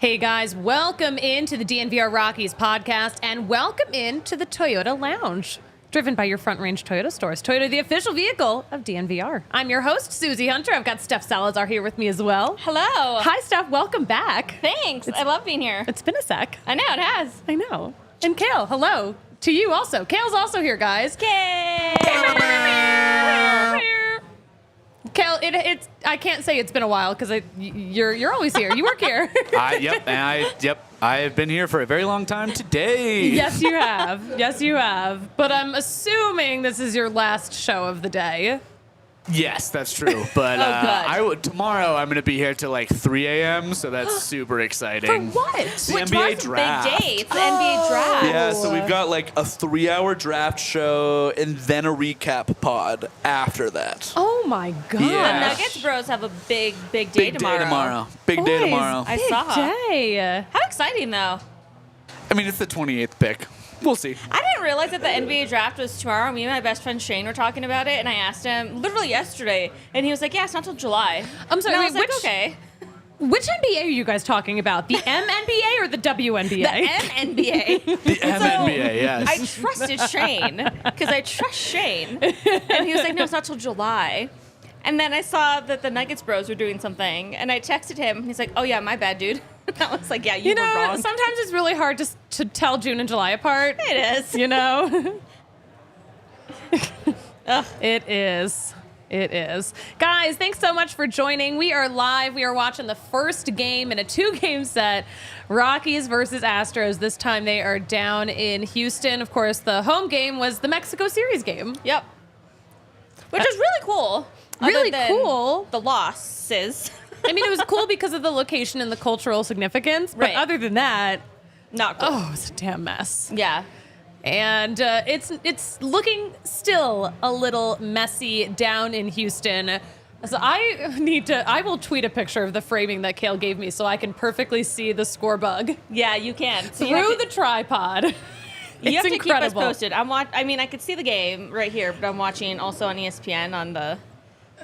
Hey guys, welcome into the DNVR Rockies Podcast and welcome into the Toyota Lounge, driven by your Front Range Toyota stores. Toyota, the official vehicle of DNVR. I'm your host, Suzie Hunter. I've got Steph Salazar here with me as well. Hello. Hi, Steph. Welcome back. Thanks. I love being here. It's been a sec. I know, it has. I know. And Kale, hello to you also. Kale's also here, guys. Kale. Kale, it's I can't say it's been a while because you're always here. You work here. I have been here for a very long time today. Yes, you have. Yes, you have. But I'm assuming this is your last show of the day. Yes, that's true. But tomorrow I'm going to be here till like 3 a.m., so that's super exciting. For what? The NBA draft. Big day. It's the NBA draft. Yeah, so we've got like a 3-hour draft show and then a recap pod after that. Oh my god. Yeah. The Nuggets bros have a big day tomorrow. Big day Boys, tomorrow. I Big saw. day. How exciting, though. I mean, it's the 28th pick. We'll see. I didn't realize that the NBA draft was tomorrow. Me and my best friend Shane were talking about it, and I asked him literally yesterday, and he was like, yeah, it's not till July. I'm sorry, and I wait, was like, okay. Which NBA are you guys talking about? The MNBA or the WNBA? The MNBA. The MNBA, yes. I trusted Shane, because I trust Shane. And he was like, no, it's not till July. And then I saw that the Nuggets bros were doing something, and I texted him, and he's like, oh yeah, my bad, dude. I was like, yeah, you were wrong. Sometimes it's really hard to tell June and July apart. It is. You know? It is. It is. Guys, thanks so much for joining. We are live. We are watching the first game in a 2-game set. Rockies versus Astros. This time they are down in Houston. Of course, the home game was the Mexico series game. Yep. Which is really cool. Really other than cool. The losses. I mean, it was cool because of the location and the cultural significance. But Right. other than that, Not cool. oh, it was a damn mess. Yeah. And it's looking still a little messy down in Houston. So I will tweet a picture of the framing that Kale gave me so I can perfectly see the score bug Yeah, you can. So through the tripod. you have to incredible. keep us posted. I mean, I could see the game right here, but I'm watching also on ESPN on the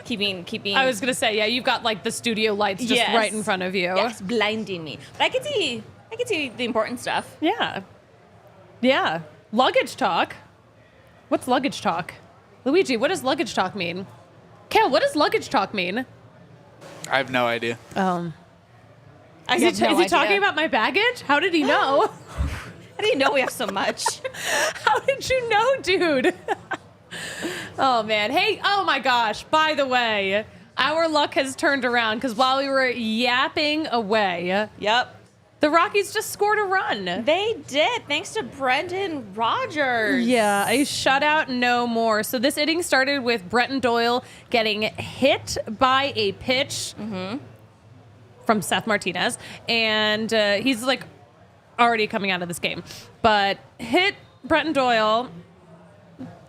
keeping. I was gonna say, yeah, you've got like the studio lights just Yes. right in front of you. Yes, blinding me. But I could see the important stuff. Yeah. Yeah. Luggage talk. What's luggage talk? Luigi, what does luggage talk mean? Kale, what does luggage talk mean? I have no idea. I Is he talking about my baggage? How did he know? I didn't know we have so much. How did you know, dude? Oh, man. Hey, oh my gosh. By the way, our luck has turned around because while we were yapping away, Yep. the Rockies just scored a run. They did, thanks to Brendan Rodgers. Yeah, a shutout, no more. So this inning started with Brenton Doyle getting hit by a pitch from Seth Martinez. And he's like already coming out of this game. But hit Brenton Doyle,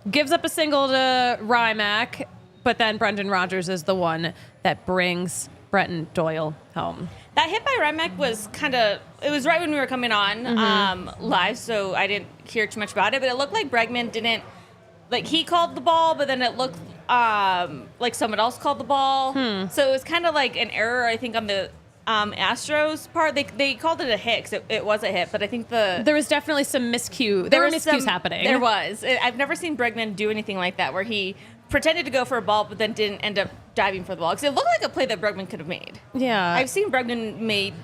gives up a single to Rymack, but then Brendan Rodgers is the one that brings Brenton Doyle home. That hit by Rymack was it was right when we were coming on live, so I didn't hear too much about it, but it looked like Bregman didn't, like he called the ball, but then it looked like someone else called the ball. So it was kind of like an error, I think, on the Astros part. They called it a hit because it was a hit, but I think there was definitely some miscue. There were miscues happening. There was. I've never seen Bregman do anything like that, where he pretended to go for a ball, but then didn't end up diving for the ball. Because it looked like a play that Bregman could have made. Yeah. I've seen Bregman made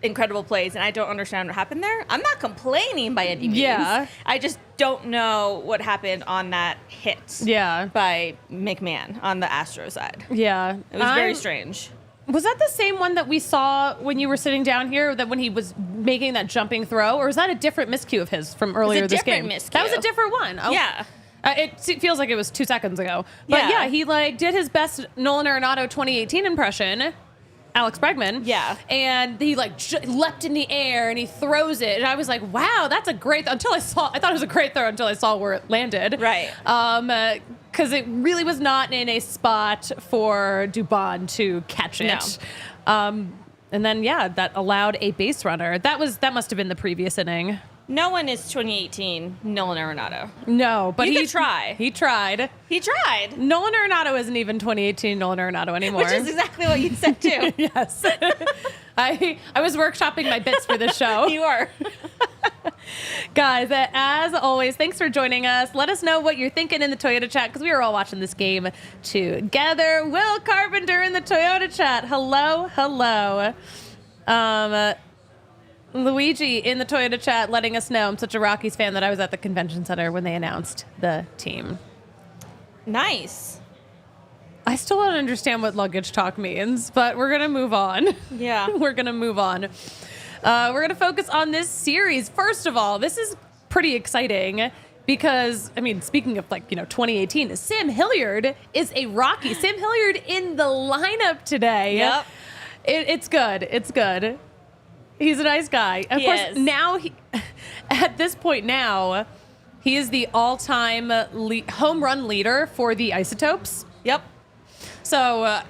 incredible plays, and I don't understand what happened there. I'm not complaining by any means. Yeah. I just don't know what happened on that hit. Yeah. By McMahon on the Astros side. Yeah. It was very strange. Was that the same one that we saw when you were sitting down here, that when he was making that jumping throw, or was that a different miscue of his from earlier this game? Miscue. That was a different one. Oh. Yeah. It feels like it was 2 seconds ago. But yeah, he like did his best Nolan Arenado 2018 impression Alex Bregman. Yeah. And he like leapt in the air and he throws it. And I was like, wow, that's a great I thought it was a great throw until I saw where it landed. Right. Because it really was not in a spot for Dubon to catch it. No. And then, that allowed a base runner. That must have been the previous inning. No one is 2018 Nolan Arenado. No, but You he could try. He tried. He tried. Nolan Arenado isn't even 2018 Nolan Arenado anymore. Which is exactly what you said, too. Yes. I was workshopping my bits for this show. You are. Guys, as always, thanks for joining us. Let us know what you're thinking in the Toyota chat because we are all watching this game together. Will Carpenter in the Toyota chat. Hello. Luigi in the Toyota chat letting us know I'm such a Rockies fan that I was at the convention center when they announced the team. Nice. I still don't understand what luggage talk means, but we're going to move on. Yeah. We're going to move on. We're going to focus on this series. First of all, this is pretty exciting because, I mean, speaking of 2018, Sam Hilliard is a Rocky. Sam Hilliard in the lineup today. Yep. It's good. It's good. He's a nice guy. Of course, is. now at this point now, he is the all-time home run leader for the Isotopes. Yep. So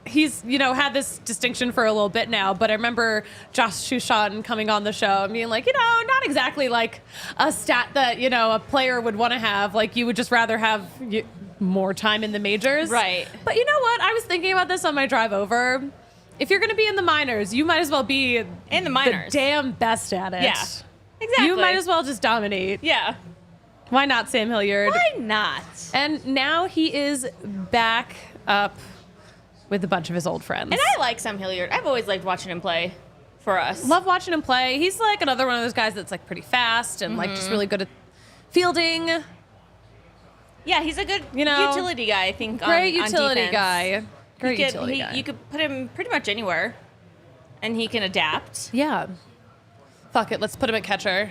he's, had this distinction for a little bit now, but I remember Josh Shushan coming on the show and being like, not exactly like a stat that, a player would want to have. Like, you would just rather have more time in the majors. Right. But you know what? I was thinking about this on my drive over. If you're going to be in the minors, you might as well be in the minors. The damn best at it. Yeah. Exactly. You might as well just dominate. Yeah. Why not, Sam Hilliard? Why not? And now he is back up with a bunch of his old friends. And I like Sam Hilliard. I've always liked watching him play for us. Love watching him play. He's like another one of those guys that's like pretty fast and like just really good at fielding. Yeah, he's a good utility guy, I think. Great on utility defense. guy. Great utility guy. You could put him pretty much anywhere, and he can adapt. Yeah. Fuck it, let's put him at catcher.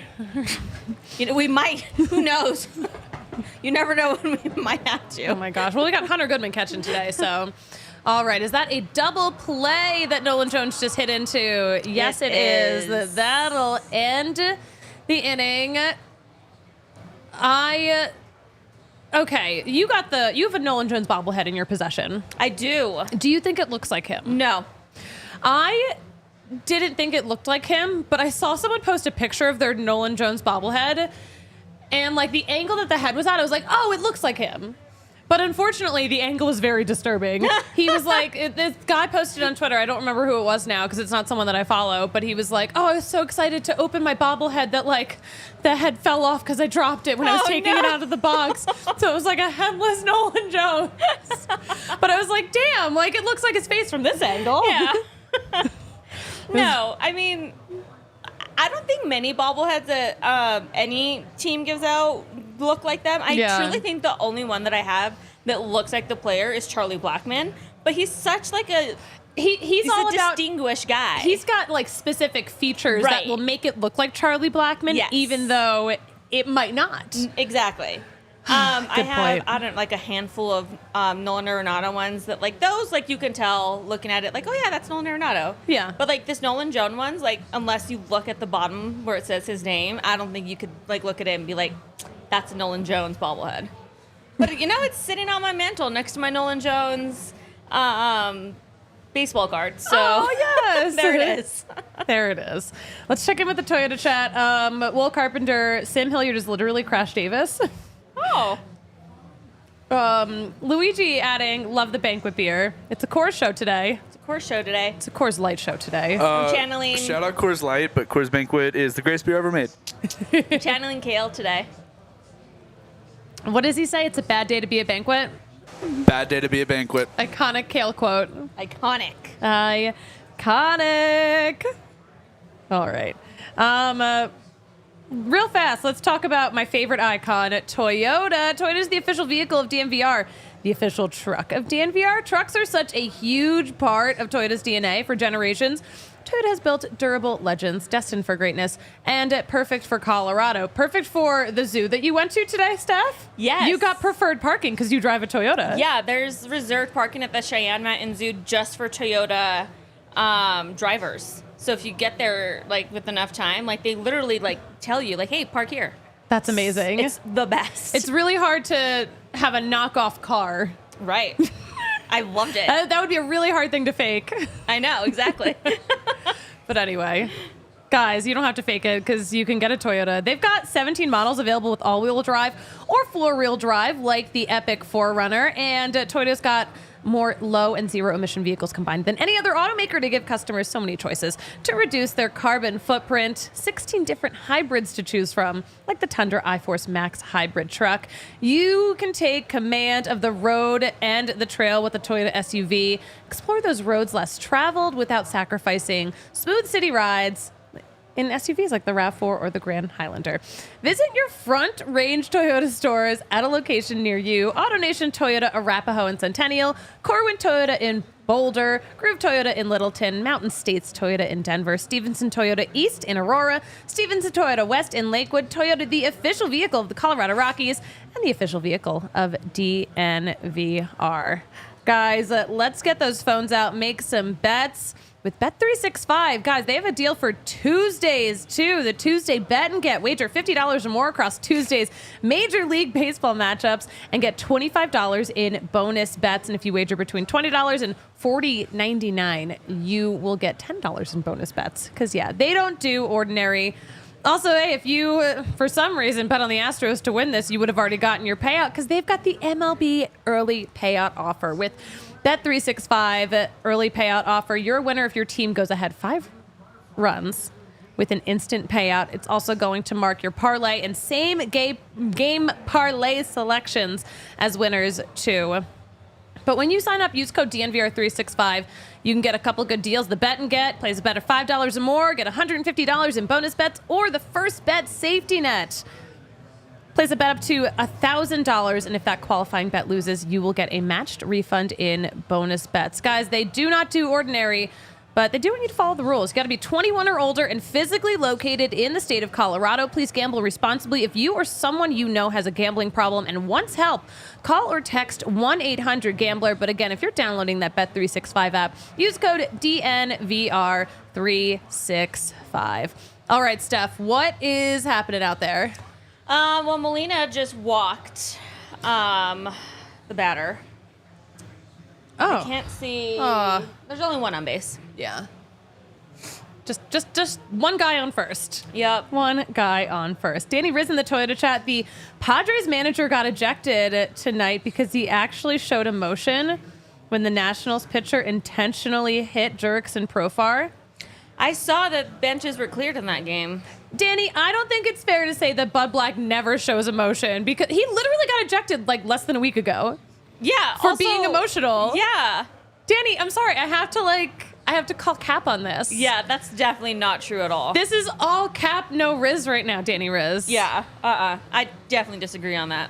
We might. Who knows? You never know when we might have to. Oh my gosh. Well, we got Hunter Goodman catching today, so. All right. Is that a double play that Nolan Jones just hit into? Yes, it is. That'll end the inning. Okay, you have a Nolan Jones bobblehead in your possession. I do. Do you think it looks like him? No. I didn't think it looked like him, but I saw someone post a picture of their Nolan Jones bobblehead, and like the angle that the head was at, I was like, oh, it looks like him. But unfortunately, the angle was very disturbing. He was like, this guy posted on Twitter, I don't remember who it was now because it's not someone that I follow, but he was like, oh, I was so excited to open my bobblehead that like the head fell off because I dropped it when I was taking it out of the box. So it was like a headless Nolan Jones. But I was like, damn, like it looks like his face from this angle. Yeah. No, I mean, I don't think many bobbleheads that any team gives out look like them. I truly think the only one that I have that looks like the player is Charlie Blackmon. But he's such like a he's all a about distinguished guy. He's got like specific features that will make it look like Charlie Blackmon, even though it might not. Exactly. I have like a handful of Nolan Arenado ones that like those like you can tell looking at it like, oh yeah, that's Nolan Arenado. Yeah. But like this Nolan Jones ones, like unless you look at the bottom where it says his name, I don't think you could like look at it and be like, that's a Nolan Jones bobblehead. But it's sitting on my mantle next to my Nolan Jones baseball card. So yes. There it is. There it is. Let's check in with the Toyota chat. Will Carpenter, Sam Hilliard is literally Crash Davis. Oh. Luigi adding, love the banquet beer. It's a Coors show today. It's a Coors show today. It's a Coors Light show today. I'm channeling. Shout out Coors Light, but Coors Banquet is the greatest beer ever made. I'm channeling Kale today. What does he say? It's a bad day to be a banquet? Bad day to be a banquet. Iconic Kale quote. Iconic. Iconic. All right. Real fast, let's talk about my favorite icon, Toyota. Toyota is the official vehicle of DNVR, the official truck of DNVR. Trucks are such a huge part of Toyota's DNA for generations. Toyota has built durable legends destined for greatness and perfect for Colorado. Perfect for the zoo that you went to today, Steph? Yes. You got preferred parking because you drive a Toyota. Yeah, there's reserved parking at the Cheyenne Mountain Zoo just for Toyota drivers. So if you get there like with enough time, like they literally like tell you like, hey, park here. That's amazing. It's the best. It's really hard to have a knockoff car. Right. I loved it. That would be a really hard thing to fake. I know, exactly. But anyway, guys, you don't have to fake it because you can get a Toyota. They've got 17 models available with all-wheel drive or four-wheel drive, like the Epic 4Runner. And Toyota's got more low and zero emission vehicles combined than any other automaker to give customers so many choices to reduce their carbon footprint. 16 different hybrids to choose from, like the Tundra iForce Max hybrid truck. You can take command of the road and the trail with a Toyota SUV. Explore those roads less traveled without sacrificing smooth city rides in SUVs like the RAV4 or the Grand Highlander. Visit your Front Range Toyota stores at a location near you. AutoNation Toyota Arapahoe and Centennial, Corwin Toyota in Boulder, Groove Toyota in Littleton, Mountain States Toyota in Denver, Stevenson Toyota East in Aurora, Stevenson Toyota West in Lakewood, Toyota, the official vehicle of the Colorado Rockies, and the official vehicle of DNVR. Guys, let's get those phones out, make some bets. With Bet365, guys, they have a deal for Tuesdays, too. The Tuesday Bet and Get. Wager $50 or more across Tuesday's Major League Baseball matchups and get $25 in bonus bets. And if you wager between $20 and $40.99, you will get $10 in bonus bets. Because, yeah, they don't do ordinary. Also, hey, if you, for some reason, bet on the Astros to win this, you would have already gotten your payout because they've got the MLB early payout offer with Bet365 early payout offer. You're a winner if your team goes ahead 5 runs with an instant payout. It's also going to mark your parlay and same game parlay selections as winners too. But when you sign up, use code DNVR365. You can get a couple good deals. The Bet and Get plays a bet of $5 or more, get $150 in bonus bets, or the first bet safety net. Place a bet up to $1,000, and if that qualifying bet loses, you will get a matched refund in bonus bets. Guys, they do not do ordinary, but they do want you to follow the rules. You got to be 21 or older and physically located in the state of Colorado. Please gamble responsibly. If you or someone you know has a gambling problem and wants help, call or text 1-800-GAMBLER. But again, if you're downloading that Bet365 app, use code DNVR365. All right, Steph, what is happening out there? Well, Molina just walked the batter. Oh. I can't see. There's only one on base. Yeah. Just one guy on first. Yep. One guy on first. Danny Riz in the Toyota chat. The Padres manager got ejected tonight because he actually showed emotion when the Nationals pitcher intentionally hit Jurickson Profar. I saw that benches were cleared in that game. Danny, I don't think it's fair to say that Bud Black never shows emotion because he literally got ejected like less than a week ago. Yeah. For also, being emotional. Yeah. Danny, I'm sorry. I have to call cap on this. Yeah, that's definitely not true at all. This is all cap, no Riz right now, Danny Riz. Yeah. I definitely disagree on that.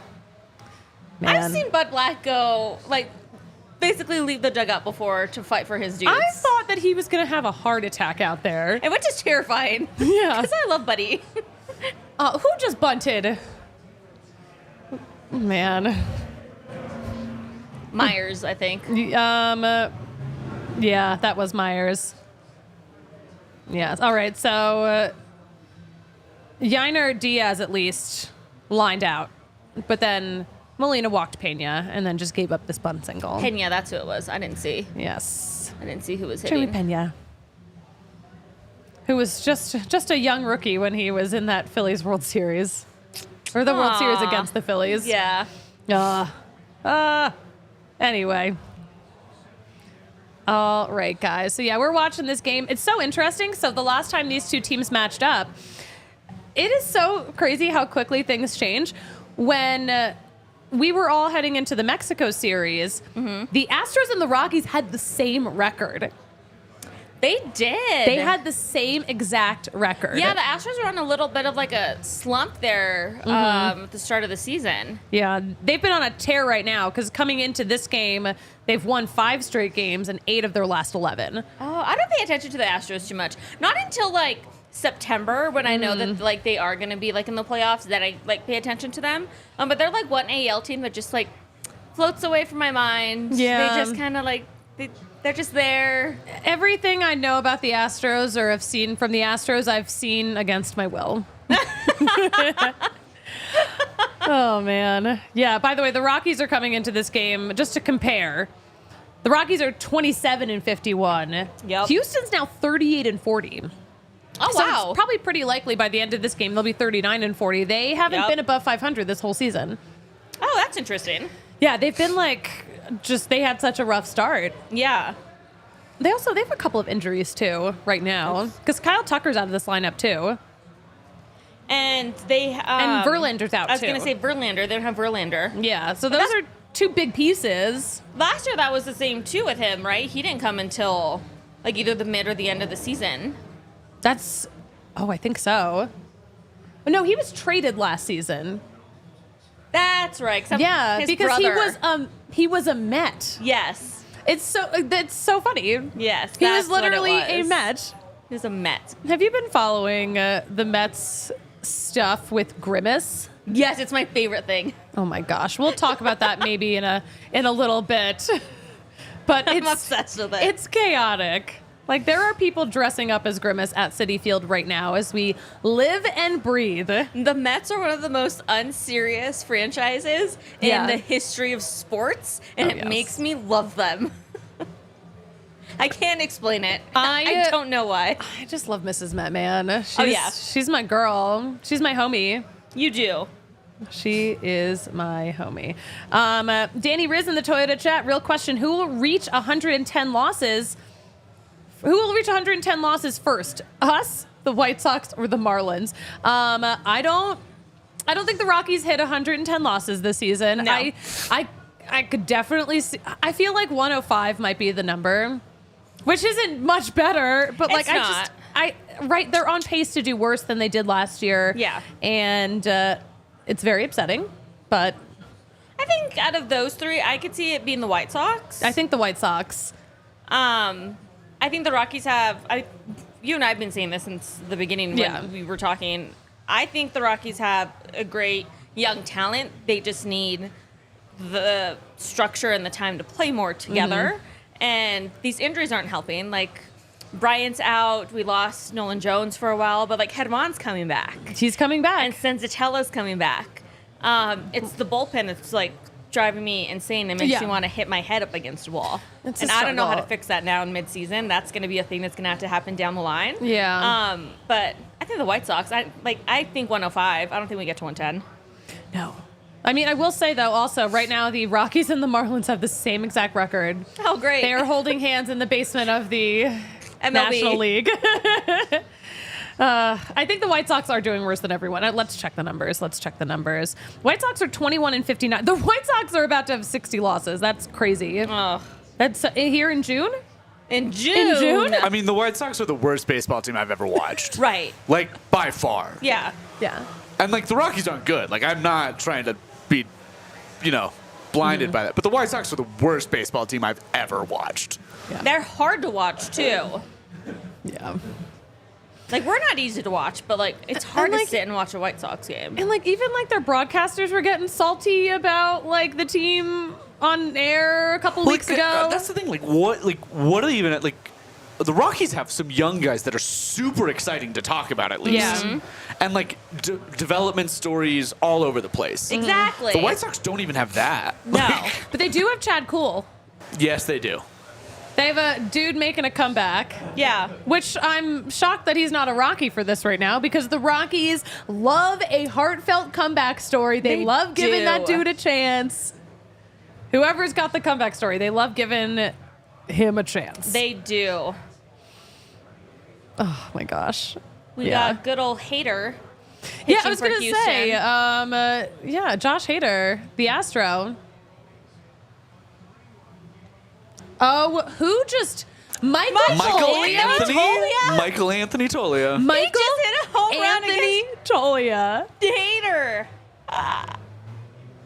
Man. I've seen Bud Black go, like, basically leave the dugout before to fight for his dudes. I thought that he was going to have a heart attack out there. And which is terrifying. Yeah. Because I love Buddy. Who just bunted? Man. Myers, I think. Yeah, that was Myers. Yes. All right. So, Yainer Diaz at least lined out, but then Molina walked Pena and then just gave up this bunt single. Pena, that's who it was. I didn't see. Yes. I didn't see who was Jeremy hitting. Pena, who was just a young rookie when he was in that Phillies World Series, or the World Series against the Phillies. Yeah. Anyway. All right, guys. So, yeah, we're watching this game. It's so interesting. So, the last time these two teams matched up, it is so crazy how quickly things change. When we were all heading into the Mexico series, the Astros and the Rockies had the same record. They did. They had the same exact record. Yeah, the Astros were on a little bit of like a slump there at the start of the season. Yeah, they've been on a tear right now because coming into this game, they've won 5 straight games and 8 of their last 11. Oh, I don't pay attention to the Astros too much. Not until like September when I know that like they are going to be like in the playoffs that I like pay attention to them. But they're like one AL team that just like floats away from my mind. Yeah. They just kind of like They're just there. Everything I know about the Astros or have seen from the Astros, I've seen against my will. Oh, man. Yeah, by the way, the Rockies are coming into this game, just to compare. The Rockies are 27-51. Yep. Houston's now 38-40. Oh, So wow. it's probably pretty likely by the end of this game they'll be 39-40. They haven't been above 500 this whole season. Oh, that's interesting. Yeah, they've been they had such a rough start. Yeah. They have a couple of injuries too right now because Kyle Tucker's out of this lineup too. And they And Verlander's out, I was too. going to say Verlander. They don't have Verlander. Yeah, so those are two big pieces. Last year, that was the same, too, with him, right? He didn't come until, either the mid or the end of the season. I think so. No, he was traded last season. That's right. Yeah, his because brother. he was a Met. Yes. It's so funny. Yes, He was that's what it literally a was. Met. He was a Met. Have you been following the Mets stuff with Grimace? Yes, it's my favorite thing. Oh my gosh, we'll talk about that maybe in a little bit. But I'm obsessed with it. It's chaotic. There are people dressing up as Grimace at Citi Field right now as we live and breathe. The Mets are one of the most unserious franchises in the history of sports, and it makes me love them. I can't explain it. I don't know why. I just love Mrs. Met, man. She's my girl. She's my homie. You do. She is my homie. Danny Riz in the Toyota chat. Real question: who will reach 110 losses? Who will reach 110 losses first? Us, the White Sox, or the Marlins? I don't think the Rockies hit 110 losses this season. No. I could definitely see. I feel like 105 might be the number, which isn't much better. But It's not. they're on pace to do worse than they did last year. Yeah, and it's very upsetting. But I think out of those three, I could see it being the White Sox. I think the White Sox. I think the Rockies have. You and I have been saying this since the beginning when we were talking. I think the Rockies have a great young talent. They just need the structure and the time to play more together. Mm-hmm. And these injuries aren't helping. Bryant's out. We lost Nolan Jones for a while, but Hedman's coming back. He's coming back. And Senzatella's coming back. It's the bullpen that's driving me insane and makes me want to hit my head up against a wall. It's and a I don't know how to struggle. fix that now in mid-season. That's going to be a thing that's going to have to happen down the line. Yeah. But I think the White Sox, I think 105. I don't think we get to 110. No. I mean, I will say, though, also, right now, the Rockies and the Marlins have the same exact record. Oh, great. They are holding hands in the basement of the MLB. National League. I think the White Sox are doing worse than everyone. Let's check the numbers. White Sox are 21-59. The White Sox are about to have 60 losses. That's crazy. Oh. That's here in June? In June? I mean, the White Sox are the worst baseball team I've ever watched. Right. By far. Yeah. Yeah. And, the Rockies aren't good. I'm not trying to be, blinded by that. But the White Sox are the worst baseball team I've ever watched. Yeah. They're hard to watch, too. Yeah. We're not easy to watch, but, it's hard And, to sit and watch a White Sox game. And even their broadcasters were getting salty about the team on air a couple weeks ago. That's the thing. What are they even the Rockies have some young guys that are super exciting to talk about at least. Yeah. And development stories all over the place. Exactly. The White Sox don't even have that. No. But they do have Chad Kuhl. Yes, they do. They have a dude making a comeback. Yeah. Which I'm shocked that he's not a Rocky for this right now because the Rockies love a heartfelt comeback story. They love giving do. that dude a chance. Whoever's got the comeback story, they love giving him a chance. They do. Oh my gosh. We got good old Hader. Yeah, I was going to say, Josh Hader, the Astro. Oh, who just... Michael Toglia? Michael Anthony Toglia. Michael He just hit a home run Anthony Toglia. Hader.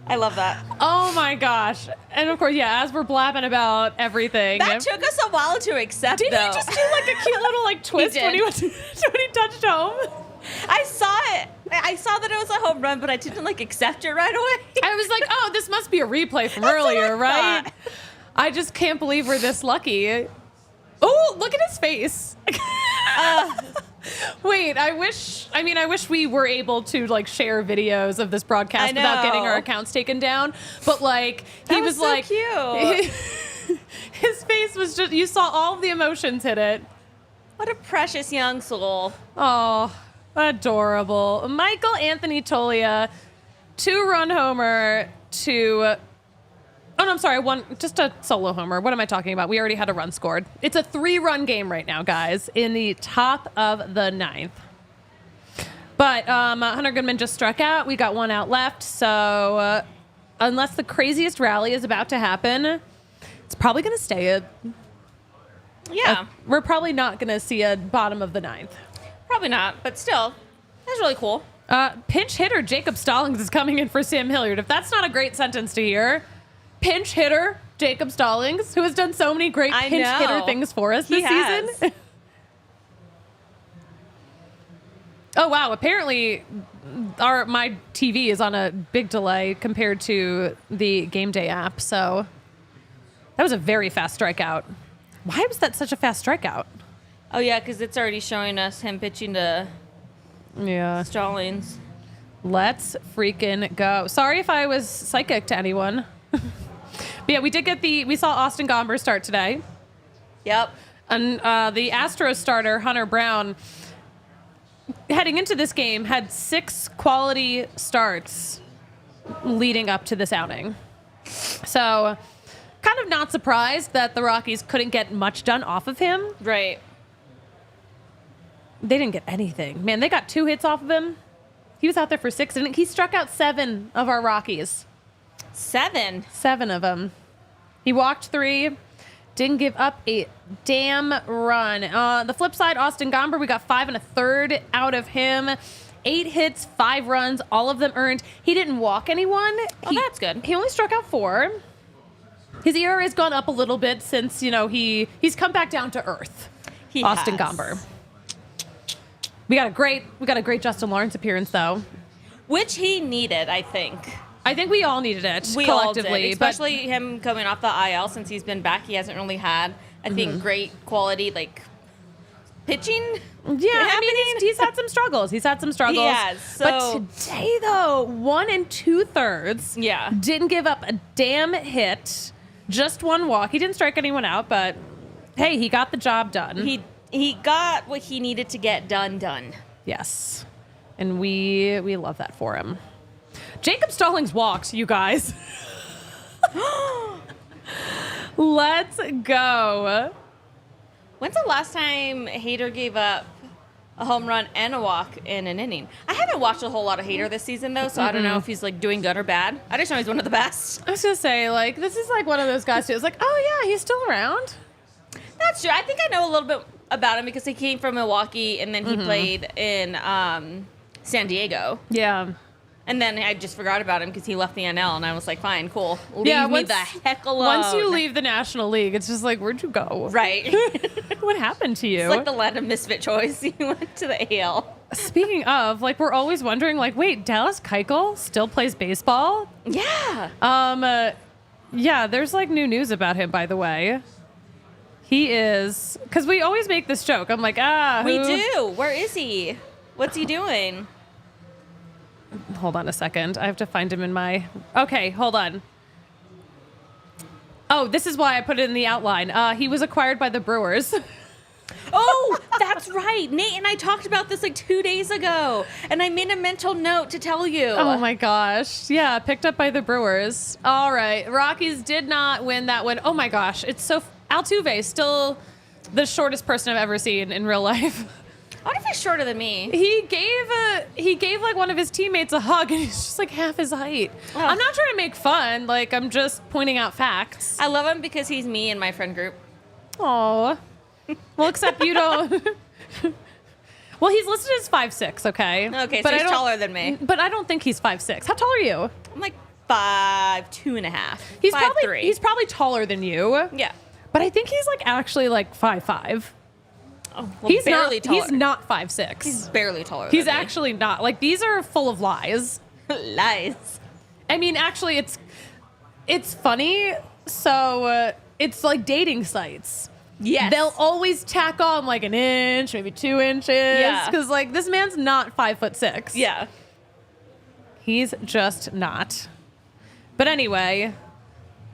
I love that. Oh my gosh. And of course, as we're blabbing about everything. That took us a while to accept, Did though. he just do a cute little twist did. when he went when he touched home? I saw it. I saw that it was a home run, but I didn't accept it right away. I was like, oh, this must be a replay from That's what earlier, I right? thought. I just can't believe we're this lucky. Oh, look at his face. Wait, I wish we were able to like share videos of this broadcast without getting our accounts taken down. But like he was so like cute. His face was just, you saw all of the emotions hit it. What a precious young soul. Oh, adorable. Michael Anthony Tolia, 2-run homer to... Oh, no, I'm sorry. Just a solo homer. What am I talking about? We already had a run scored. It's a 3-run game right now, guys, in the top of the 9th. But Hunter Goodman just struck out. We got 1 out left. So unless the craziest rally is about to happen, it's probably going to stay we're probably not going to see a bottom of the 9th. Probably not, but still, that's really cool. Pinch hitter Jacob Stallings is coming in for Sam Hilliard. If that's not a great sentence to hear. Pinch hitter Jacob Stallings, who has done so many great pinch hitter things for us this season. Oh, wow. Apparently, my TV is on a big delay compared to the game day app. So that was a very fast strikeout. Why was that such a fast strikeout? Oh, yeah, because it's already showing us him pitching to Stallings. Let's freaking go. Sorry if I was psychic to anyone. But yeah, we saw Austin Gomber start today. Yep. And the Astros starter, Hunter Brown, heading into this game, had 6 quality starts leading up to this outing. So kind of not surprised that the Rockies couldn't get much done off of him. Right. They didn't get anything. Man, they got 2 hits off of him. He was out there for 6, and he struck out 7 of our Rockies. 7? 7 of them. He walked 3, didn't give up a damn run. The flip side, Austin Gomber, we got 5 1/3 out of him. 8 hits, 5 runs, all of them earned. He didn't walk anyone. That's good. He only struck out 4. His ERA has gone up a little bit since, he's come back down to earth. Austin Gomber. We got a great Justin Lawrence appearance though, which he needed, I think. I think we all needed it we collectively, all did, especially him coming off the IL since he's been back. He hasn't really had, I think, great quality pitching. Yeah, he's had some struggles. He has. So. But today though, 1 2/3. Yeah. Didn't give up a damn hit. Just 1 walk. He didn't strike anyone out, but hey, he got the job done. He got what he needed to get done. Yes. And we love that for him. Jacob Stallings walks, you guys. Let's go. When's the last time Hader gave up a home run and a walk in an inning? I haven't watched a whole lot of Hader this season, though, so I don't know if he's doing good or bad. I just know he's one of the best. I was going to say, this is one of those guys who is oh, yeah, he's still around. That's true. I think I know a little bit about him because he came from Milwaukee and then he played in San Diego. Yeah. And then I just forgot about him because he left the NL, and I was like, fine, cool. Leave me the heck alone. Once you leave the National League, it's just where'd you go? Right. What happened to you? It's like the land of misfit choice. He went to the AL. Speaking of, we're always wondering, wait, Dallas Keuchel still plays baseball? Yeah. Yeah, there's new news about him, by the way. He is, because we always make this joke. I'm We do. Where is he? What's he doing? Hold on a second. I have to find him in my... Okay, hold on. Oh, this is why I put it in the outline. He was acquired by the Brewers. Oh, that's right. Nate and I talked about this 2 days ago, and I made a mental note to tell you. Oh, my gosh. Yeah, picked up by the Brewers. All right. Rockies did not win that one. Oh, my gosh. It's so... Altuve, still the shortest person I've ever seen in real life. What if he's shorter than me? He gave one of his teammates a hug, and he's just half his height. Oh. I'm not trying to make fun. I'm just pointing out facts. I love him because he's me in my friend group. Aw. Well, except you don't. Well, he's listed as 5'6", okay? Okay, so he's taller than me. But I don't think he's 5'6". How tall are you? I'm 5'2.5". He's 5'3". He's probably taller than you. Yeah. But I think he's actually 5'5". Oh, well, he's barely taller. He's not 5'6". He's barely taller. He's than actually not. These are full of lies. Lies. I mean, actually, it's funny. So it's like dating sites. Yes. They'll always tack on like an inch, maybe 2 inches. Yeah. Because like this man's not 5'6". Yeah. He's just not. But anyway,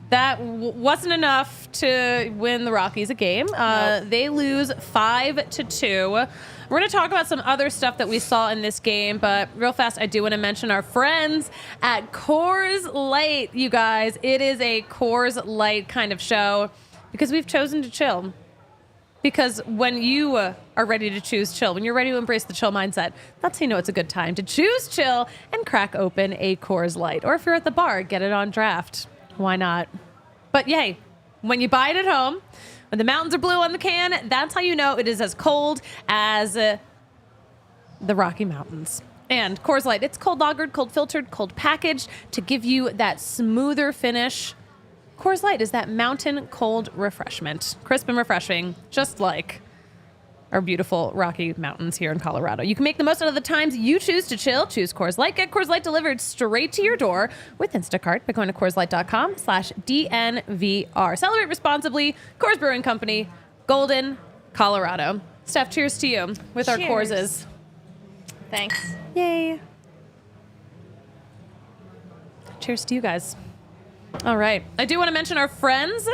that wasn't enough to win the Rockies a game. Nope. They lose 5-2. We're going to talk about some other stuff that we saw in this game, but real fast, I do want to mention our friends at Coors Light, you guys. It is a Coors Light kind of show because we've chosen to chill. Because when you are ready to choose chill, when you're ready to embrace the chill mindset, that's how you know it's a good time to choose chill and crack open a Coors Light. Or if you're at the bar, get it on draft. Why not? But yay, when you buy it at home, when the mountains are blue on the can, that's how you know it is as cold as the Rocky Mountains. And Coors Light, it's cold lagered, cold filtered, cold packaged to give you that smoother finish. Coors Light is that mountain cold refreshment. Crisp and refreshing, just like our beautiful Rocky Mountains here in Colorado. You can make the most out of the times you choose to chill. Choose Coors Light. Get Coors Light delivered straight to your door with Instacart by going to CoorsLight.com/DNVR. Celebrate responsibly. Coors Brewing Company, Golden, Colorado. Steph, cheers to you with our Cheers. Coorses. Thanks. Yay. Cheers to you guys. All right. I do want to mention our friends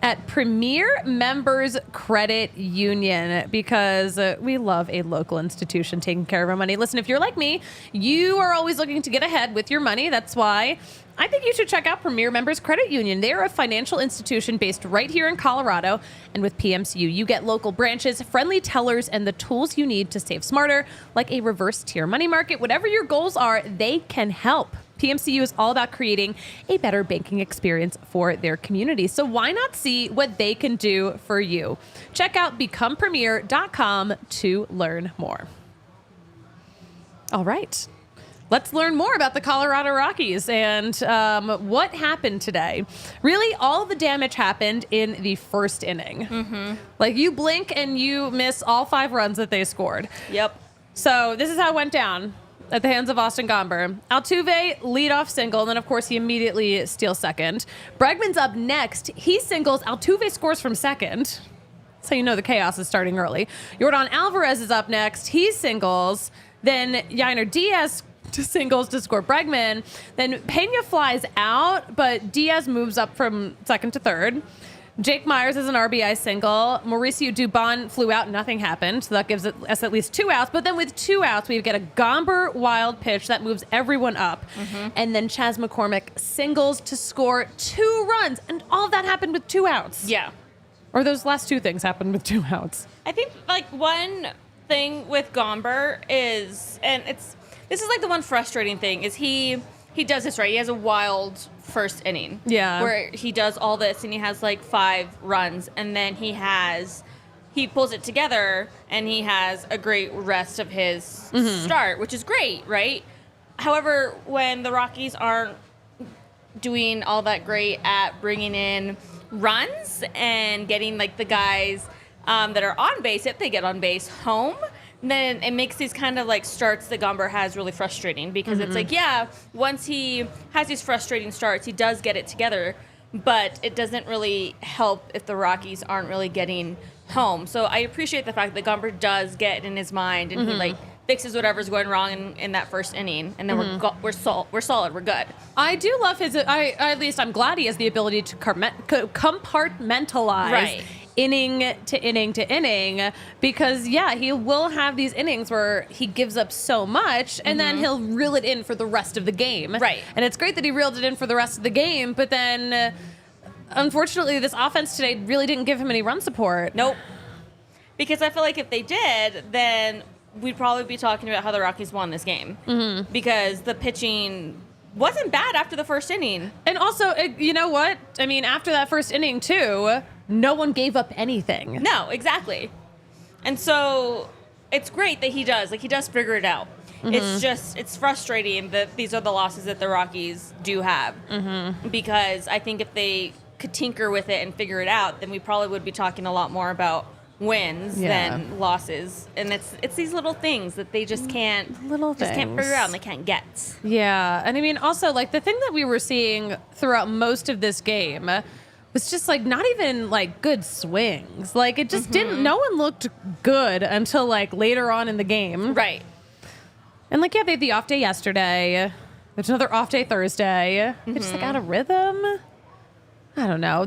at Premier Members Credit Union because we love a local institution taking care of our money. Listen, if you're like me, you are always looking to get ahead with your money. That's why I think you should check out Premier Members Credit Union. They're a financial institution based right here in Colorado. And with PMCU, you get local branches, friendly tellers, and the tools you need to save smarter, like a reverse tier money market. Whatever your goals are, they can help. PMCU is all about creating a better banking experience for their community. So why not see what they can do for you? Check out becomepremier.com to learn more. All right. Let's learn more about the Colorado Rockies and what happened today. Really, all the damage happened in the first inning. Mm-hmm. Like, you blink and you miss all 5 runs that they scored. Yep. So this is how it went down at the hands of Austin Gomber. Altuve, leadoff single, and then, of course, he immediately steals second. Bregman's up next. He singles. Altuve scores from second. So you know the chaos is starting early. Yordan Alvarez is up next. He singles. Then Yainer Diaz singles to score Bregman. Then Pena flies out, but Diaz moves up from second to third. Jake Myers is an RBI single. Mauricio Dubon flew out. Nothing happened. So that gives us at least 2 outs. But then with 2 outs, we get a Gomber wild pitch that moves everyone up. Mm-hmm. And then Chas McCormick singles to score 2 runs. And all of that happened with 2 outs. Yeah. Or those last 2 things happened with 2 outs. I think, like, one thing with Gomber is, and this is like the one frustrating thing, is he does this right. He has a wild first inning. Yeah. Where he does all this and he has like 5 runs and then he pulls it together and he has a great rest of his start, which is great, right? However, when the Rockies aren't doing all that great at bringing in runs and getting like the guys that are on base, if they get on base, home, then it makes these kind of like starts that Gomber has really frustrating because it's like, yeah, once he has these frustrating starts, he does get it together, but it doesn't really help if the Rockies aren't really getting home. So I appreciate the fact that Gomber does get in his mind and he like fixes whatever's going wrong in that first inning, and then we're solid, we're good. I do love his. At least I'm glad he has the ability to compartmentalize. Right. Inning to inning to inning, because he will have these innings where he gives up so much and then he'll reel it in for the rest of the game. Right. And it's great that he reeled it in for the rest of the game, but then unfortunately this offense today really didn't give him any run support. Nope. Because I feel like if they did, then we'd probably be talking about how the Rockies won this game. Mm-hmm. Because the pitching wasn't bad after the first inning. And also, you know what? I mean, after that first inning too, no one gave up anything. No, exactly. And so it's great that he does figure it out. Mm-hmm. It's frustrating that these are the losses that the Rockies do have. Mm-hmm. Because I think if they could tinker with it and figure it out, then we probably would be talking a lot more about wins than losses. And it's these little things that they just can't figure out and they can't get. Yeah. And I mean, also, like, the thing that we were seeing throughout most of this game was just like not even like good swings. Like it just didn't. No one looked good until like later on in the game. Right. And like, yeah, they had the off day yesterday. There's another off day Thursday. They're just like out of rhythm. I don't know.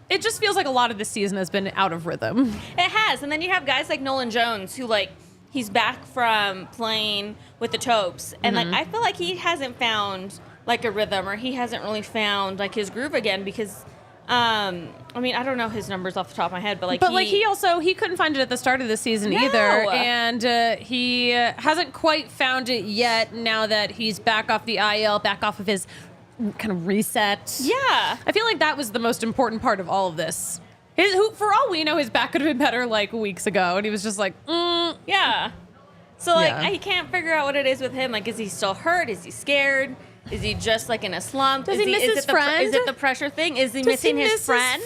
It just feels like a lot of this season has been out of rhythm. It has. And then you have guys like Nolan Jones who like he's back from playing with the Topes. And like I feel like he hasn't found like a rhythm, or he hasn't really found like his groove again because I mean, I don't know his numbers off the top of my head, but he couldn't find it at the start of the season either, and he hasn't quite found it yet. Now that he's back off the IL, back off of his kind of reset. Yeah, I feel like that was the most important part of all of this. For all we know, his back could have been better like weeks ago, and he was just like, yeah. So like, I can't figure out what it is with him. Like, is he still hurt? Is he scared? Is he just like in a slump? Does he miss his friend? Is it the pressure thing? Is he missing his friend?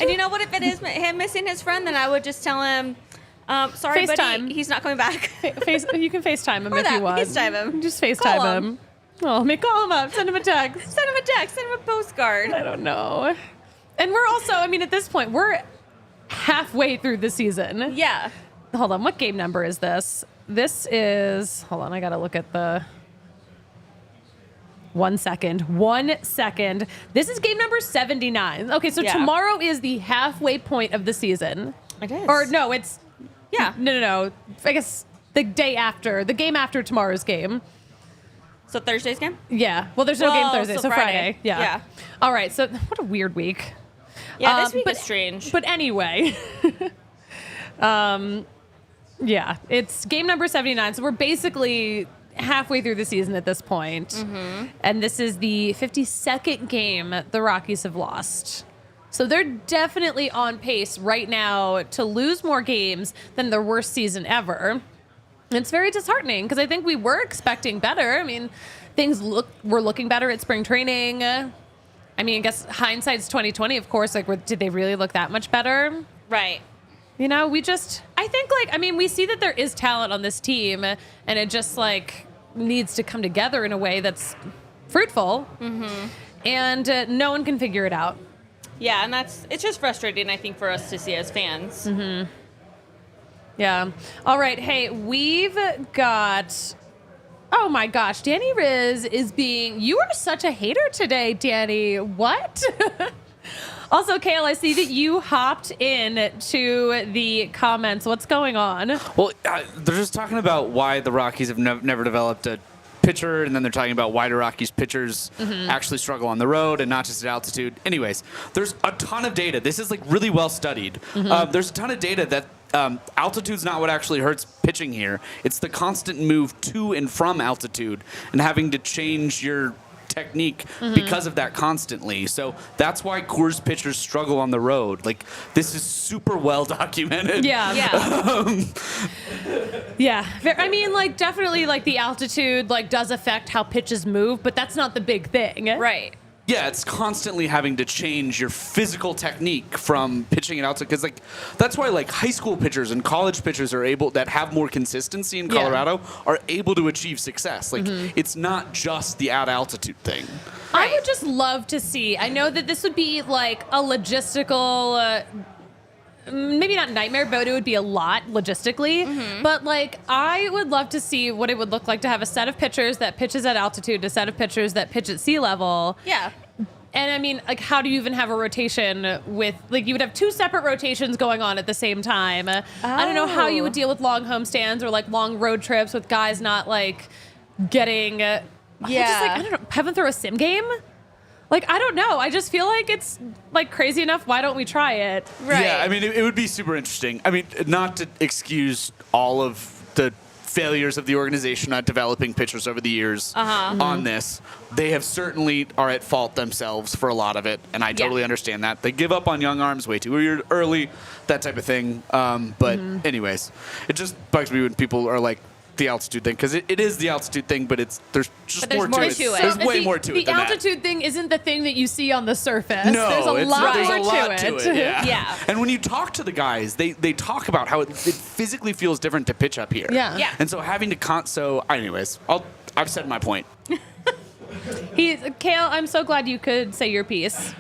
And you know what? If it is him missing his friend, then I would just tell him, sorry, buddy, he's not coming back. You can FaceTime him if you want. FaceTime him. Just FaceTime him. Oh, call him up. Send him a text. Send him a text. Send him a postcard. I don't know. And we're also, I mean, at this point, we're halfway through the season. Yeah. Hold on. What game number is this? This is, hold on. I got to look at the... 1 second. This is game number 79. Okay, so tomorrow is the halfway point of the season. It is. Or no, it's... Yeah. No. I guess the game after tomorrow's game. So Thursday's game? Yeah. Well, there's no game Thursday, so Friday. Yeah. All right, so what a weird week. Yeah, this week is strange. But anyway... yeah, it's game number 79, so we're basically... halfway through the season at this point. And this is the 52nd game the Rockies have lost. So they're definitely on pace right now to lose more games than their worst season ever. It's very disheartening because I think we were expecting better. I mean, were looking better at spring training. I mean, I guess hindsight's 2020, of course. Like, did they really look that much better? Right. You know, we see that there is talent on this team, and it just, like, needs to come together in a way that's fruitful, and no one can figure it out. Yeah, and it's just frustrating, I think, for us to see as fans. Yeah. All right, hey, we've got... Oh, my gosh, Danny Riz you are such a hater today, Danny. What? Also, Kale, I see that you hopped in to the comments. What's going on? Well, they're just talking about why the Rockies have never developed a pitcher, and then they're talking about why do Rockies pitchers actually struggle on the road and not just at altitude. Anyways, there's a ton of data. This is like really well studied. There's a ton of data that altitude's not what actually hurts pitching here. It's the constant move to and from altitude and having to change your technique because of that constantly. So that's why Coors pitchers struggle on the road. Like, this is super well documented. Yeah. Yeah. I mean, like, definitely, like, the altitude, like, does affect how pitches move, but that's not the big thing. Right. Yeah, it's constantly having to change your physical technique from pitching at altitude. Because, like, that's why, like, high school pitchers and college pitchers are able, that have more consistency in Colorado, are able to achieve success. Like, it's not just the at-altitude thing. Right. I would just love to see, I know that this would be, like, a logistical... maybe not nightmare, but it would be a lot logistically. But, like, I would love to see what it would look like to have a set of pitchers that pitches at altitude, a set of pitchers that pitch at sea level. Yeah. And, I mean, like, how do you even have a rotation with, like, you would have two separate rotations going on at the same time. I don't know how you would deal with long homestands or, like, long road trips with guys not, like, getting... just, like, I don't know, have them throw a sim game? Like, I don't know. I just feel like it's, like, crazy enough. Why don't we try it? Right. Yeah, I mean, it would be super interesting. I mean, not to excuse all of the failures of the organization on developing pitchers over the years on this. They have certainly are at fault themselves for a lot of it, and I totally understand that. They give up on young arms way too early, that type of thing. But anyways, it just bugs me when people are like, the altitude thing, because it is the altitude thing, but there's more to it. There's way more to it than that. The altitude thing isn't the thing that you see on the surface. No, there's a lot more to it. Yeah. And when you talk to the guys, they talk about how it physically feels different to pitch up here. Yeah. Yeah. And so having to anyways, I've said my point. Kale, I'm so glad you could say your piece.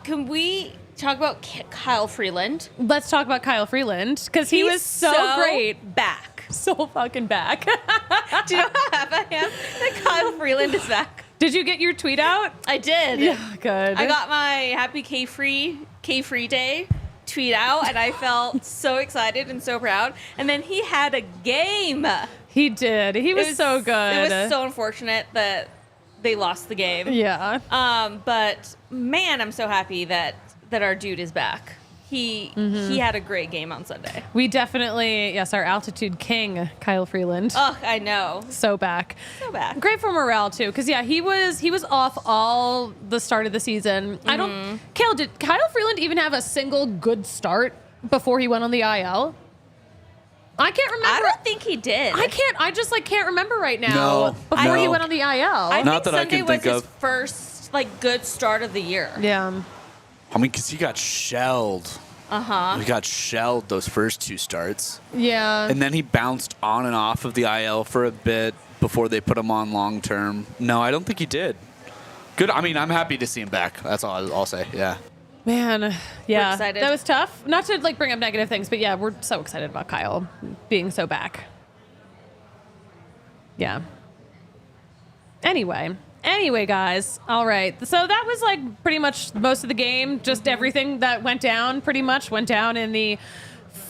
Can we talk about Kyle Freeland? Let's talk about Kyle Freeland because he was so great. Back. So fucking back. Do you know how happy I am that Kyle Freeland is back? Did you get your tweet out? I did. Yeah, good. I got my happy KFREE Day tweet out, and I felt so excited and so proud. And then he had a game. He did. He was so good. It was so unfortunate that they lost the game. Yeah. But man, I'm so happy that our dude is back. He had a great game on Sunday. We definitely, yes, our altitude king, Kyle Freeland. Oh, I know. So back. So back. Great for morale too, because yeah, he was off all the start of the season. Kale, did Kyle Freeland even have a single good start before he went on the IL? I can't remember. I don't think he did. I just can't remember right now. No. Before he No. went on the IL. I Not think that I Sunday can was think his of. first good start of the year. Yeah. I mean, because he got shelled. He got shelled those first two starts. Yeah. And then he bounced on and off of the IL for a bit before they put him on long term. No, I don't think he did. Good. I mean, I'm happy to see him back. That's all I'll say. Yeah. Man, yeah, We're excited. that was tough. Not to bring up negative things, but yeah, we're so excited about Kyle being so back. Yeah. Anyway, guys. All right. So that was pretty much most of the game. Just everything that went down pretty much went down in the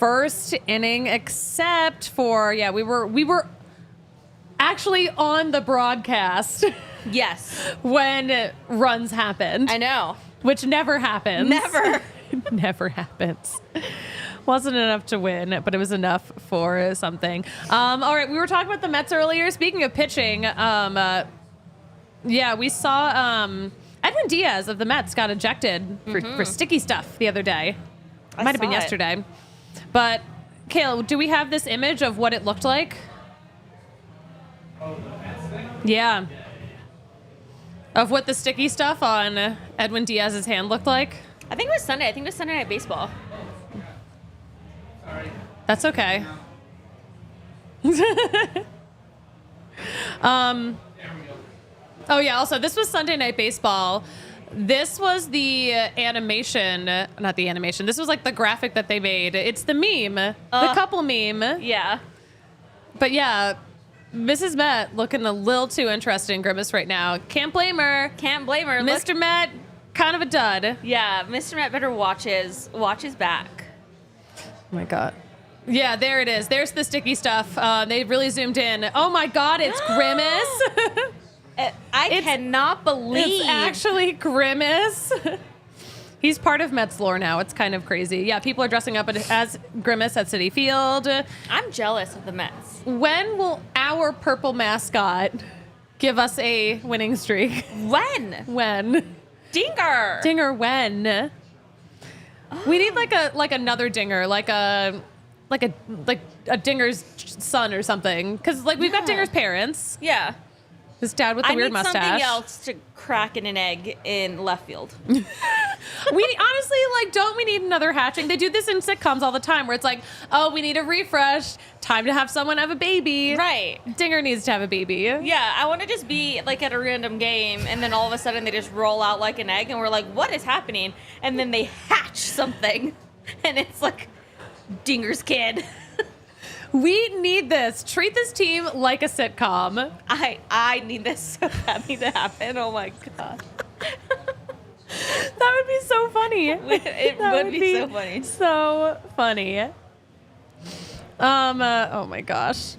first inning, except for we were actually on the broadcast Yes. when runs happened. I know. Which never happens. Never. Never happens. Wasn't enough to win, but it was enough for something. All right, we were talking about the Mets earlier. Speaking of pitching, we saw Edwin Diaz of the Mets got ejected for sticky stuff the other day. Might have been saw it. yesterday. But, Kale, do we have this image of what it looked like? Yeah. Of what the sticky stuff on Edwin Diaz's hand looked like? I think it was Sunday. I think it was Sunday Night Baseball. That's okay. Oh yeah, also this was Sunday Night Baseball. This was the animation, not the animation. This was the graphic that they made. It's the meme, the couple meme. Yeah. But yeah, Mrs. Met looking a little too interesting grimace right now. Can't blame her. Can't blame her. Mr. Met, kind of a dud. Yeah, Mr. Met better watch his back. Oh my God. Yeah, there it is. There's the sticky stuff. They really zoomed in. Oh my God, it's Grimace. I cannot believe. It's actually Grimace. He's part of Mets lore now. It's kind of crazy. Yeah, people are dressing up as Grimace at Citi Field. I'm jealous of the Mets. When will our purple mascot give us a winning streak? When? Dinger. Dinger, when? We need another Dinger, a Dinger's son or something. Because we've got Dinger's parents. Yeah. His dad with the weird mustache. Something else to crack in an egg in left field. We honestly, don't we need another hatching? They do this in sitcoms all the time where it's we need a refresh. Time to have someone have a baby. Right. Dinger needs to have a baby. Yeah, I want to just be at a random game and then all of a sudden they just roll out like an egg and we're like, what is happening? And then they hatch something and it's Dinger's kid. We need this. Treat this team like a sitcom. I need this so badly to happen. Oh my God. That would be so funny. It would be so funny. So funny. Oh my gosh.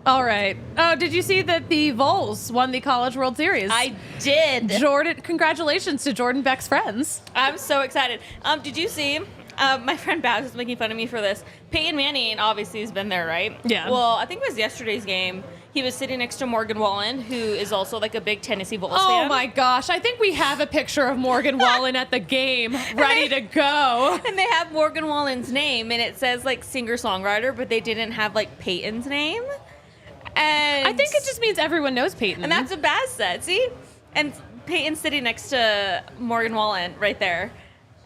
All right. Oh, did you see that the Vols won the College World Series? I did. Congratulations to Jordan Beck's friends. I'm so excited. Did you see? My friend Babs was making fun of me for this. Peyton Manning obviously has been there, right? Yeah. Well, I think it was yesterday's game. He was sitting next to Morgan Wallen, who is also a big Tennessee Vols fan. Oh my gosh. I think we have a picture of Morgan Wallen at the game ready to go. And they have Morgan Wallen's name, and it says singer-songwriter, but they didn't have Peyton's name. And I think it just means everyone knows Peyton. And that's what Baz said, see? And Peyton's sitting next to Morgan Wallen right there.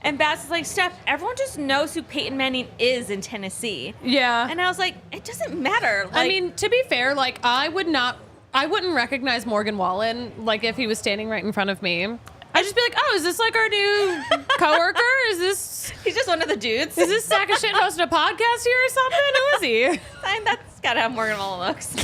And Baz is like, Steph, everyone just knows who Peyton Manning is in Tennessee. Yeah. And I was like, it doesn't matter. I mean, to be fair, I would not I wouldn't recognize Morgan Wallen, like, if he was standing right in front of me. I'd just be like, oh, is this, like, our new coworker? He's just one of the dudes. Is this sack of shit hosting a podcast here or something? Who is he? That's gotta have Morgan Wallen looks.